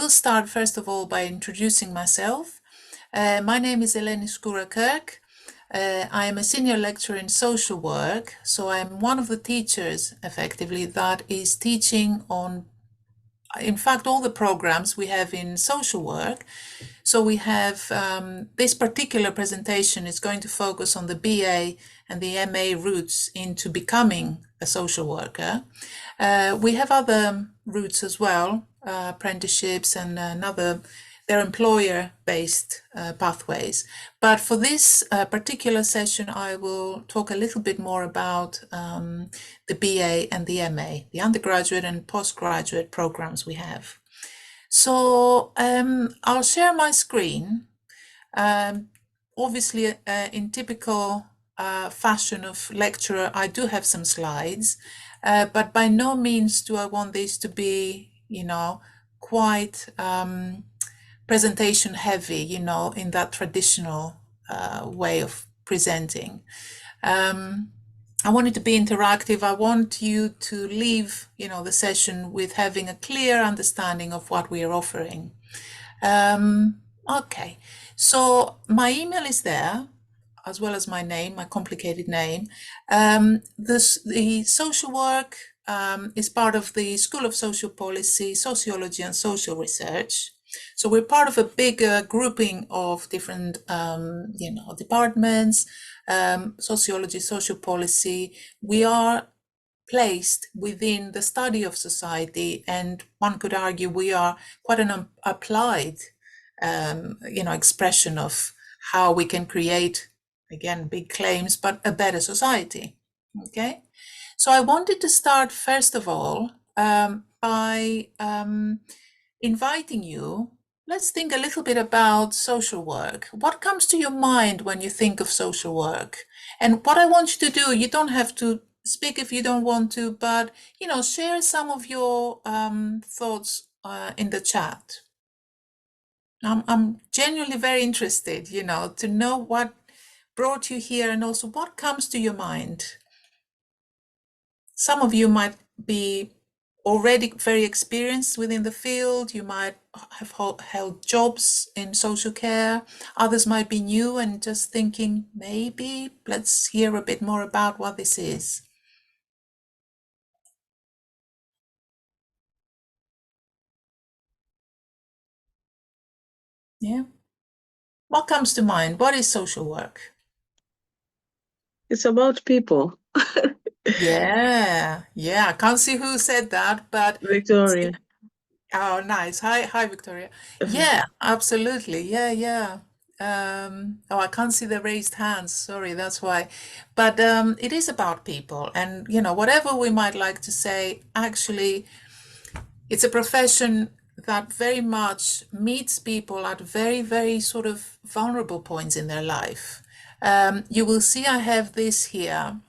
will start first of all by introducing myself. My name is Eleni Skoura-Kirk. I am a senior lecturer in social work, so I'm one of the teachers, effectively, that is teaching on, in fact, all the programs we have in social work. So we have this particular presentation is going to focus on the BA and the MA routes into becoming a social worker. We have other routes as well, apprenticeships and they're employer-based pathways. But for this particular session, I will talk a little bit more about the BA and the MA, the undergraduate and postgraduate programs we have. So I'll share my screen. Obviously, in typical fashion of lecturer, I do have some slides, but by no means do I want this to be, quite presentation heavy, in that traditional way of presenting. I want it to be interactive. I want you to leave, the session with having a clear understanding of what we are offering. Okay, so my email is there, as well as my name, my complicated name. The social work is part of the School of Social Policy, Sociology and Social Research. So we're part of a bigger grouping of different, departments, sociology, social policy. We are placed within the study of society, and one could argue we are quite an applied, expression of how we can create, again, big claims, but a better society. Okay, so I wanted to start first of all by inviting you. Let's think a little bit about social work. What comes to your mind when you think of social work? And what I want you to do, you don't have to speak if you don't want to, but share some of your thoughts in the chat. I'm genuinely very interested, to know what brought you here and also what comes to your mind. Some of you might be already very experienced within the field. You might have held jobs in social care. Others might be new and just thinking, maybe let's hear a bit more about what this is. Yeah. What comes to mind? What is social work? It's about people. Yeah. I can't see who said that, but Victoria. oh, nice. Hi, Victoria. Yeah, absolutely. Yeah. Oh, I can't see the raised hands. Sorry, that's why. But it is about people, and whatever we might like to say, actually, it's a profession that very much meets people at very, very sort of vulnerable points in their life. You will see I have this here,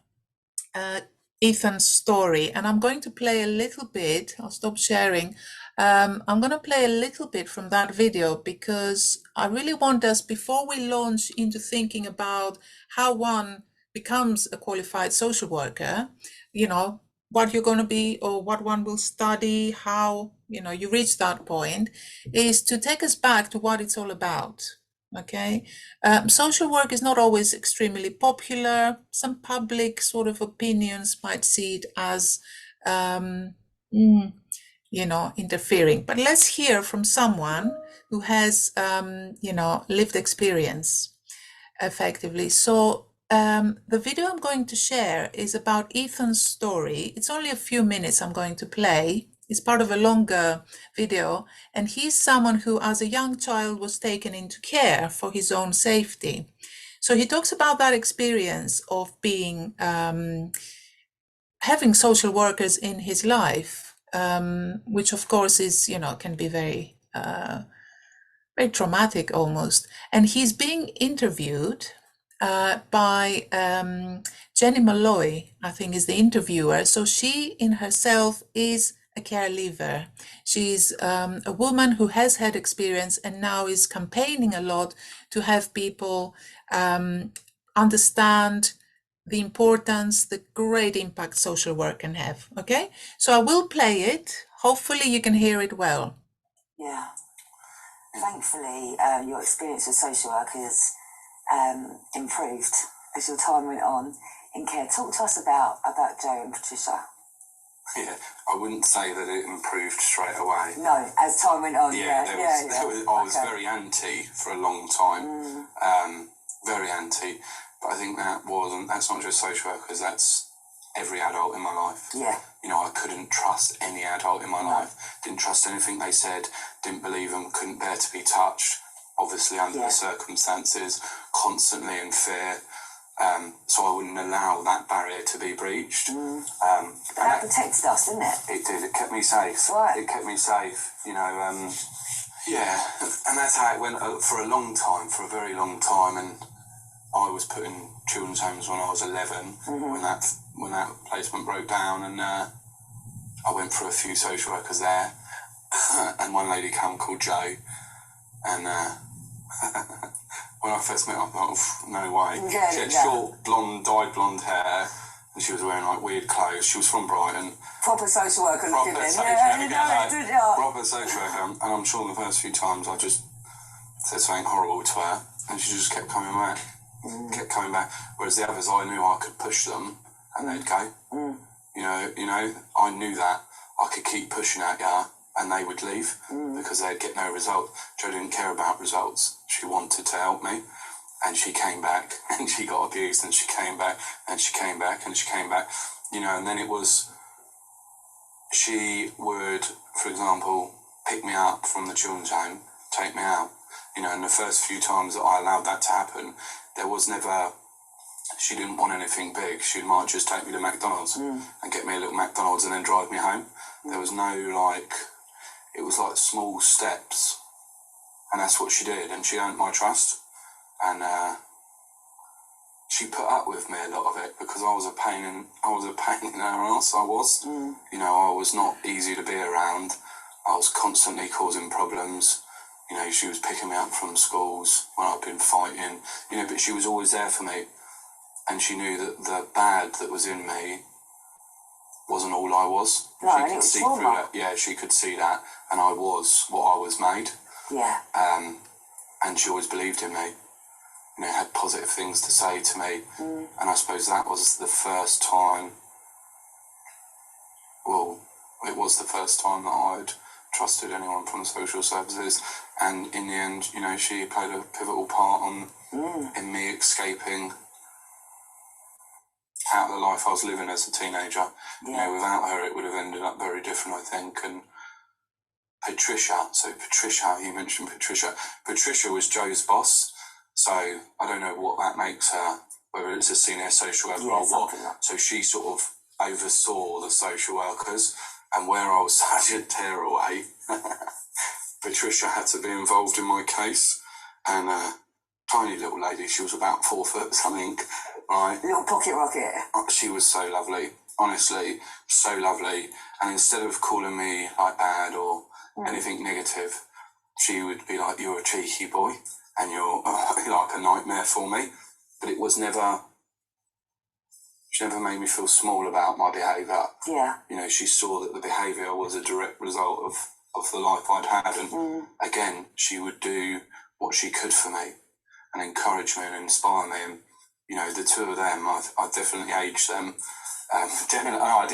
Ethan's story, and I'm going to play a little bit. I'll stop sharing. I'm going to play a little bit from that video because I really want us, before we launch into thinking about how one becomes a qualified social worker, what you're going to be or what one will study, how, you reach that point, is to take us back to what it's all about. Okay, social work is not always extremely popular. Some public sort of opinions might see it as, interfering. But let's hear from someone who has, lived experience effectively. So the video I'm going to share is about Ethan's story. It's only a few minutes I'm going to play. It's part of a longer video, and he's someone who, as a young child, was taken into care for his own safety. So he talks about that experience of being, having social workers in his life, which of course is, can be very, very traumatic almost. And he's being interviewed by Jenny Malloy, I think is the interviewer. So she in herself is a caregiver. She's a woman who has had experience and now is campaigning a lot to have people understand the importance, the great impact social work can have. Okay, so I will play it. Hopefully you can hear it well. Yeah, Thankfully, your experience with social workers improved as your time went on in care. Talk to us about Joe and Patricia. Yeah, I wouldn't say that it improved straight away. No, as time went on. I was very anti for a long time, very anti. But I think that's not just social workers, that's every adult in my life. Yeah. You know, I couldn't trust any adult in my life. Didn't trust anything they said, didn't believe them, couldn't bear to be touched, obviously under the circumstances, constantly in fear. So I wouldn't allow that barrier to be breached. That protected us, didn't it? It did. It kept me safe. Right. It kept me safe, you know. Yeah, and that's how it went for a long time, for a very long time. And I was put in children's homes when I was 11, when that placement broke down, and I went for a few social workers there, and one lady came called Jo, and when I first met her, I thought, no way. Yeah, she had short, dyed blonde hair, and she was wearing like weird clothes. She was from Brighton. Proper social worker looking then. Proper social worker. And I'm sure the first few times I just said something horrible to her, and she just kept coming back. Kept coming back. Whereas the others, I knew I could push them, and they'd go. You know, I knew that I could keep pushing at you, and they would leave because they'd get no result. Jo didn't care about results. She wanted to help me, and she came back, and she got abused, and she came back, and she came back, and she came back. You know, and then it was, she would, for example, pick me up from the children's home, take me out. You know, and the first few times that I allowed that to happen, there was never, she didn't want anything big. She might just take me to McDonald's and get me a little McDonald's and then drive me home. There was no, like, it was like small steps. And that's what she did. And she earned my trust. And she put up with me a lot of it because I was a pain in her ass. I was. You know, I was not easy to be around. I was constantly causing problems. You know, she was picking me up from schools when I'd been fighting, you know, but she was always there for me. And she knew that the bad that was in me wasn't all I was. No, she could see through that. Yeah, she could see that. And I was what I was made. Yeah. And she always believed in me. You know, had positive things to say to me. And I suppose that was the first time, well, it was the first time that I'd trusted anyone from the social services, and in the end, you know, she played a pivotal part in me escaping out of the life I was living as a teenager. You know, without her, it would have ended up very different, I think. And Patricia, you mentioned Patricia. Patricia was Joe's boss, so I don't know what that makes her, whether it's a senior social worker or what. So she sort of oversaw the social workers. And where I was such a tearaway, Patricia had to be involved in my case. And tiny little lady, she was about 4 foot something, right? Little pocket rocket. She was so lovely, honestly, so lovely. And instead of calling me like bad or anything negative, she would be like, "You're a cheeky boy, and you're like a nightmare for me." But it was never. She never made me feel small about my behaviour. Yeah. You know, she saw that the behaviour was a direct result of the life I'd had. And again, she would do what she could for me and encourage me and inspire me. And, you know, the two of them, I definitely aged them. I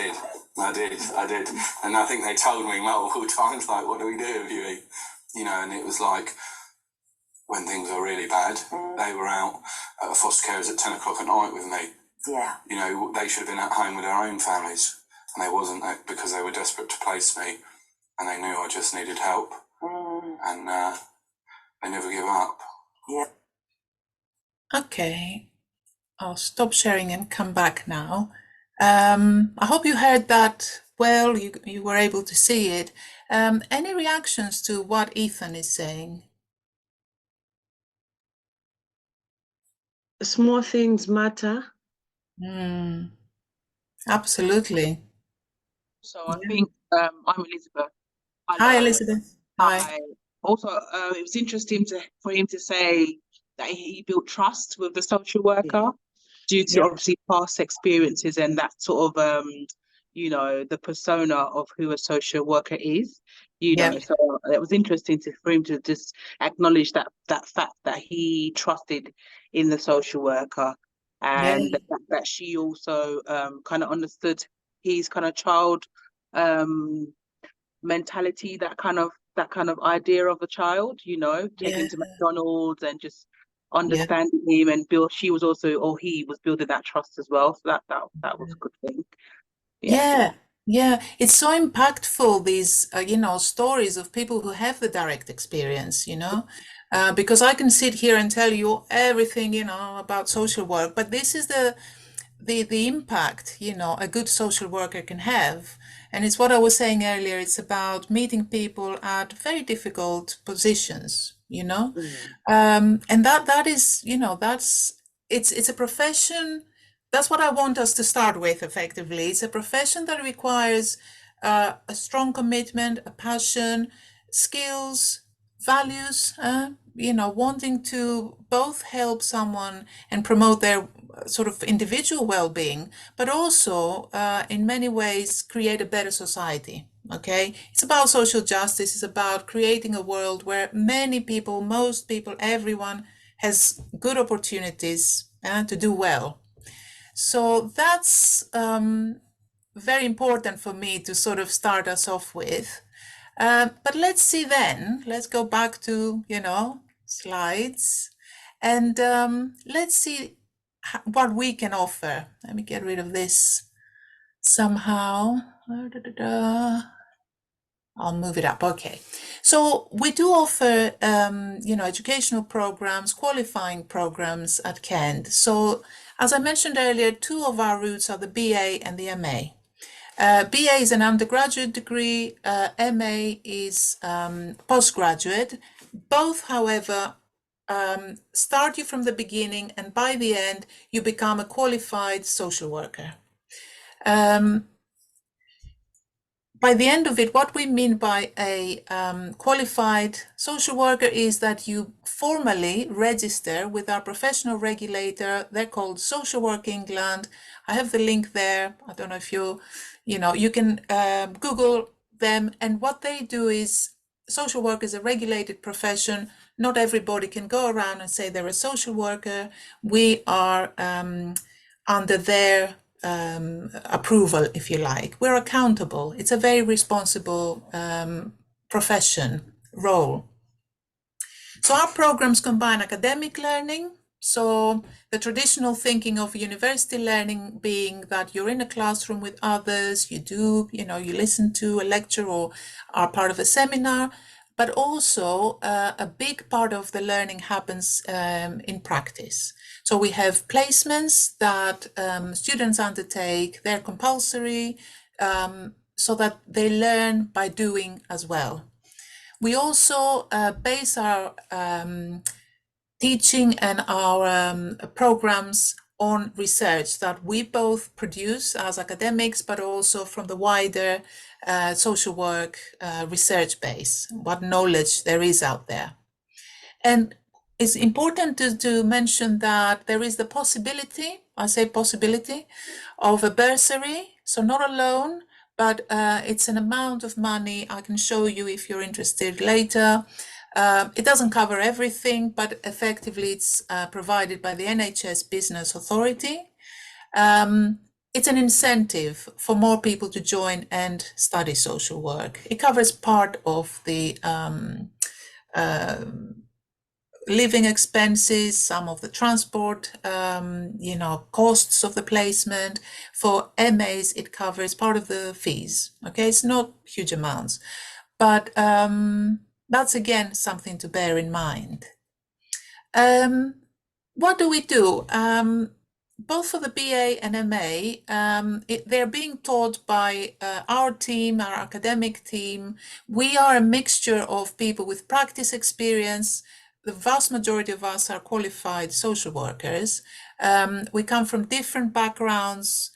did. And I think they told me multiple times, like, "What do we do with you?" You know, and it was like, when things were really bad, they were out at foster carers at 10 o'clock at night with me. Yeah. You know, they should have been at home with their own families, and they wasn't, because they were desperate to place me, and they knew I just needed help, and they never give up. Yeah. Okay, I'll stop sharing and come back now. I hope you heard that well, you were able to see it. Any reactions to what Ethan is saying? Small things matter. Absolutely. So I think I'm Elizabeth. Hi, Elizabeth. Hi. Also, it was interesting for him to say that he built trust with the social worker due to obviously past experiences and that sort of you know, the persona of who a social worker is, you Yeah. know. So it was interesting for him to just acknowledge that fact that he trusted in the social worker, and Yeah. the fact that she also kind of understood his kind of child mentality, that kind of idea of a child, you know, taking Yeah. him to McDonald's and just Yeah. understanding him, and he was building that trust as well. So that was a good thing. Yeah. Yeah, yeah, it's so impactful, these, stories of people who have the direct experience, because I can sit here and tell you everything, about social work, but this is the impact, a good social worker can have. And it's what I was saying earlier, it's about meeting people at very difficult positions, Mm. and that is, it's a profession. That's what I want us to start with, effectively. It's a profession that requires a strong commitment, a passion, skills, values, wanting to both help someone and promote their sort of individual well-being, but also in many ways create a better society. Okay, it's about social justice. It's about creating a world where many people, most people, everyone has good opportunities to do well. So that's very important for me to sort of start us off with. But let's see then, let's go back to, slides, and let's see what we can offer. Let me get rid of this somehow. I'll move it up. Okay. So we do offer, educational programs, qualifying programs at Kent. So as I mentioned earlier, two of our routes are the BA and the MA. BA is an undergraduate degree, MA is postgraduate. Both, however, start you from the beginning, and by the end, you become a qualified social worker. By the end of it, what we mean by a qualified social worker is that you formally register with our professional regulator. They're called Social Work England. I have the link there. I don't know if you can Google them. And what they do is, social work is a regulated profession. Not everybody can go around and say they're a social worker. We are under their approval, if you like. We're accountable. It's a very responsible profession, role. So our programs combine academic learning. So the traditional thinking of university learning being that you're in a classroom with others, you listen to a lecture or are part of a seminar, but also a big part of the learning happens in practice. So we have placements that students undertake. They're compulsory, so that they learn by doing as well. We also base our teaching and our programs on research that we both produce as academics, but also from the wider social work research base, what knowledge there is out there. And it's important to mention that there is the possibility, I say possibility, of a bursary. So not a loan, but it's an amount of money. I can show you if you're interested later. It doesn't cover everything, but effectively it's provided by the NHS Business Authority. It's an incentive for more people to join and study social work. It covers part of the living expenses, some of the transport, costs of the placement. For MAs, it covers part of the fees. Okay, it's not huge amounts, but that's again something to bear in mind. What do we do? Both for the BA and MA, they're being taught by our team, our academic team. We are a mixture of people with practice experience. The vast majority of us are qualified social workers. We come from different backgrounds,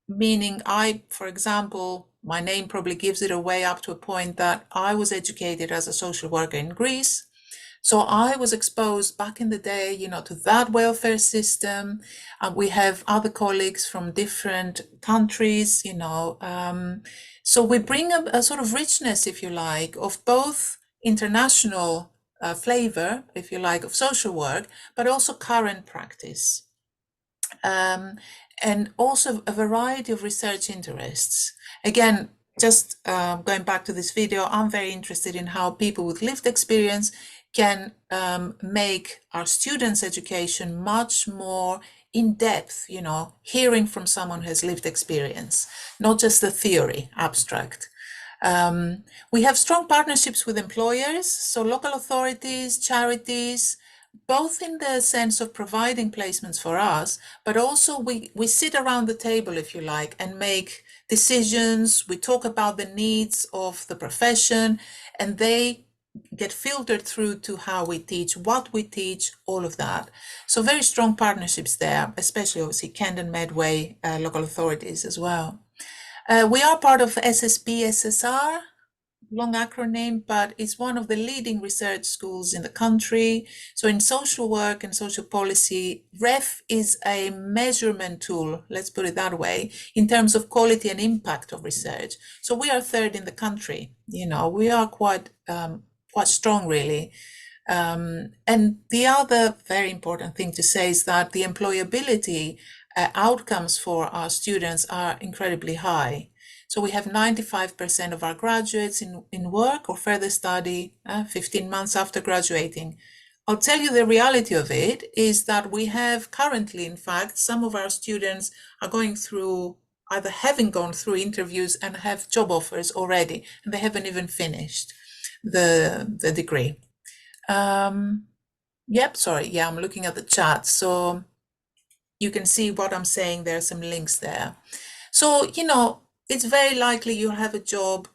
meaning for example, my name probably gives it away up to a point that I was educated as a social worker in Greece. So I was exposed back in the day, you know, to that welfare system. We have other colleagues from different countries, you know. So we bring a sort of richness, if you like, of both international flavor, if you like, of social work, but also current practice. And also a variety of research interests. Again, just going back to this video, I'm very interested in how people with lived experience can make our students' education much more in-depth, you know, hearing from someone who has lived experience, not just the theory, abstract. We have strong partnerships with employers, so local authorities, charities, both in the sense of providing placements for us, but also we sit around the table, if you like, and make decisions. We talk about the needs of the profession, and they get filtered through to how we teach, what we teach, all of that. So very strong partnerships there, especially obviously Kent and Medway local authorities as well. We are part of SSP-SSR, long acronym, but it's one of the leading research schools in the country. So in social work and social policy, REF is a measurement tool, let's put it that way, in terms of quality and impact of research. So we are third in the country. You know, we are quite strong, really. And the other very important thing to say is that the employability outcomes for our students are incredibly high. So we have 95% of our graduates in work or further study 15 months after graduating. I'll tell you the reality of it is that we have currently, in fact, some of our students are going through, either having gone through interviews and have job offers already, and they haven't even finished the degree. Yep, sorry, yeah, I'm looking at the chat. So you can see what I'm saying. There are some links there. So, you know, it's very likely you'll have a job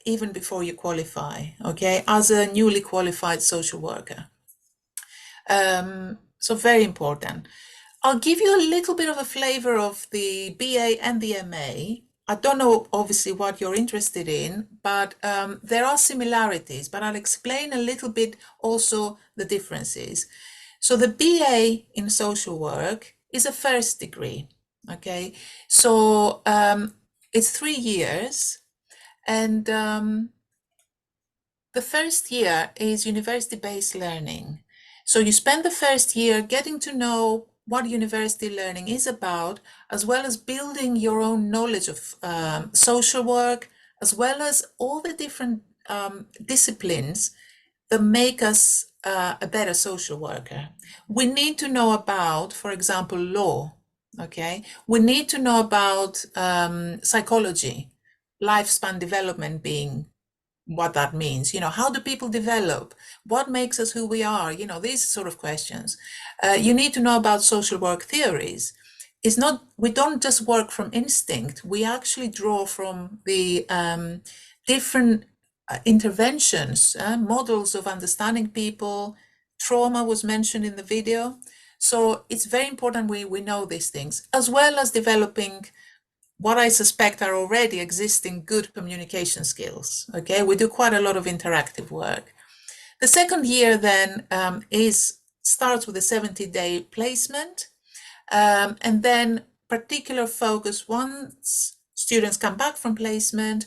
even before you qualify, okay, as a newly qualified social worker. So very important. I'll give you a little bit of a flavor of the BA and the MA. I don't know, obviously, what you're interested in, but there are similarities, but I'll explain a little bit also the differences. So the BA in social work is a first degree, okay? So it's 3 years, and the first year is university-based learning. So you spend the first year getting to know what university learning is about, as well as building your own knowledge of social work, as well as all the different disciplines that make us a better social worker. We need to know about, for example, law, okay? We need to know about psychology, lifespan development being what that means. You know, how do people develop? What makes us who we are? You know, these sort of questions. You need to know about social work theories. It's not, we don't just work from instinct. We actually draw from the different interventions, models of understanding people. Trauma was mentioned in the video. So it's very important we know these things, as well as developing what I suspect are already existing good communication skills. Okay, we do quite a lot of interactive work. The second year then starts with a 70-day placement, and then particular focus once students come back from placement,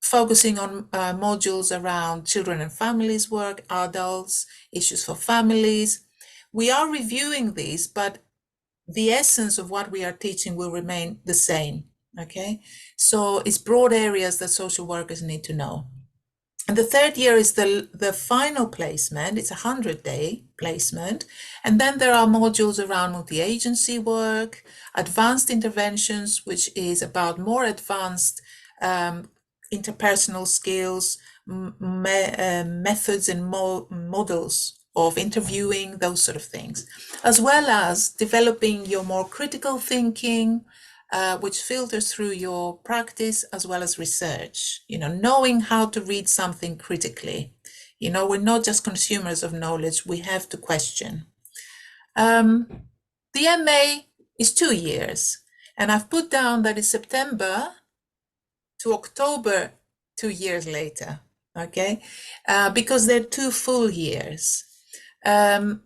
focusing on modules around children and families work, adults, issues for families. We are reviewing these, but the essence of what we are teaching will remain the same, okay? So it's broad areas that social workers need to know. And the third year is the final placement. It's a 100-day placement. And then there are modules around multi-agency work, advanced interventions, which is about more advanced interpersonal skills, methods and models of interviewing, those sort of things, as well as developing your more critical thinking, which filters through your practice as well as research, you know, knowing how to read something critically. You know, we're not just consumers of knowledge, we have to question. The MA is 2 years, and I've put down that it's September to October 2 years later. okay, because they're 2 full years. There's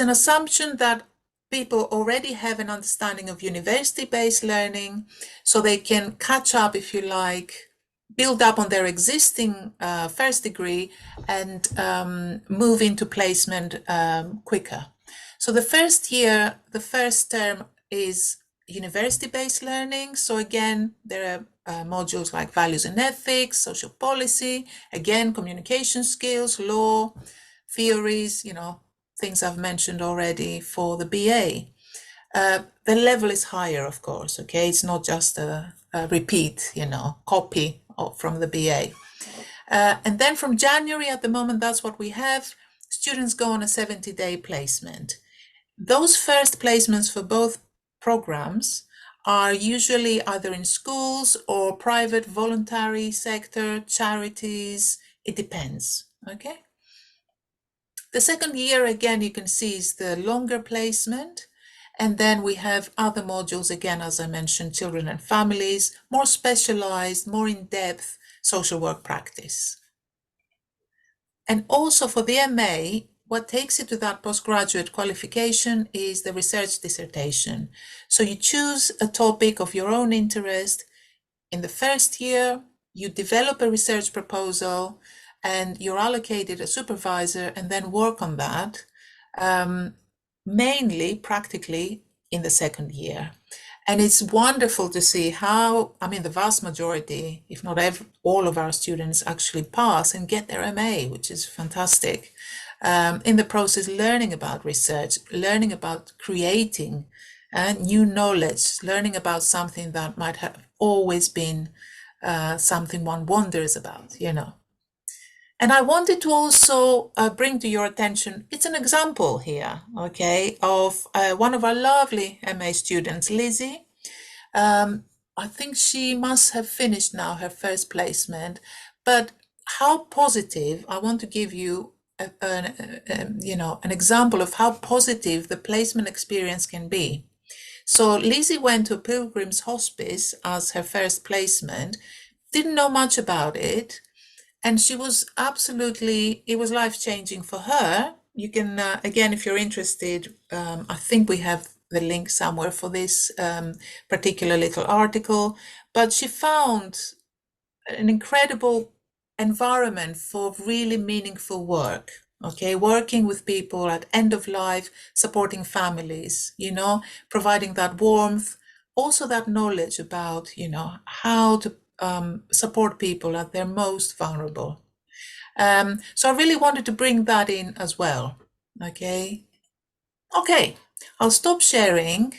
an assumption that people already have an understanding of university-based learning, so they can catch up, if you like, build up on their existing first degree and move into placement quicker. So the first year, the first term is university-based learning. So again, there are modules like values and ethics, social policy, again, communication skills, law, theories, things I've mentioned already for the BA. The level is higher, of course, okay? It's not just a repeat, copy from the BA. And then from January, at the moment, that's what we have. Students go on a 70-day placement. Those first placements for both programs are usually either in schools or private voluntary sector, charities. It depends, okay? The second year, again, you can see is the longer placement. And then we have other modules, again, as I mentioned, children and families, more specialized, more in-depth social work practice. And also for the MA, what takes you to that postgraduate qualification is the research dissertation. So you choose a topic of your own interest. In the first year, you develop a research proposal and you're allocated a supervisor and then work on that, mainly practically in the second year. And it's wonderful to see how, the vast majority, if not all of our students actually pass and get their MA, which is fantastic. In the process, learning about research, learning about creating new knowledge, learning about something that might have always been something one wonders about, And I wanted to also bring to your attention, it's an example here, okay, of one of our lovely MA students, Lizzie. I think she must have finished now her first placement, but how positive, I want to give you an example of how positive the placement experience can be. So Lizzie went to Pilgrim's Hospice as her first placement, didn't know much about it, and she was it was life-changing for her. You can, again, if you're interested, I think we have the link somewhere for this particular little article, but she found an incredible environment for really meaningful work, okay? Working with people at end of life, supporting families, providing that warmth, also that knowledge about, how to support people at their most vulnerable. So I really wanted to bring that in as well, okay? Okay, I'll stop sharing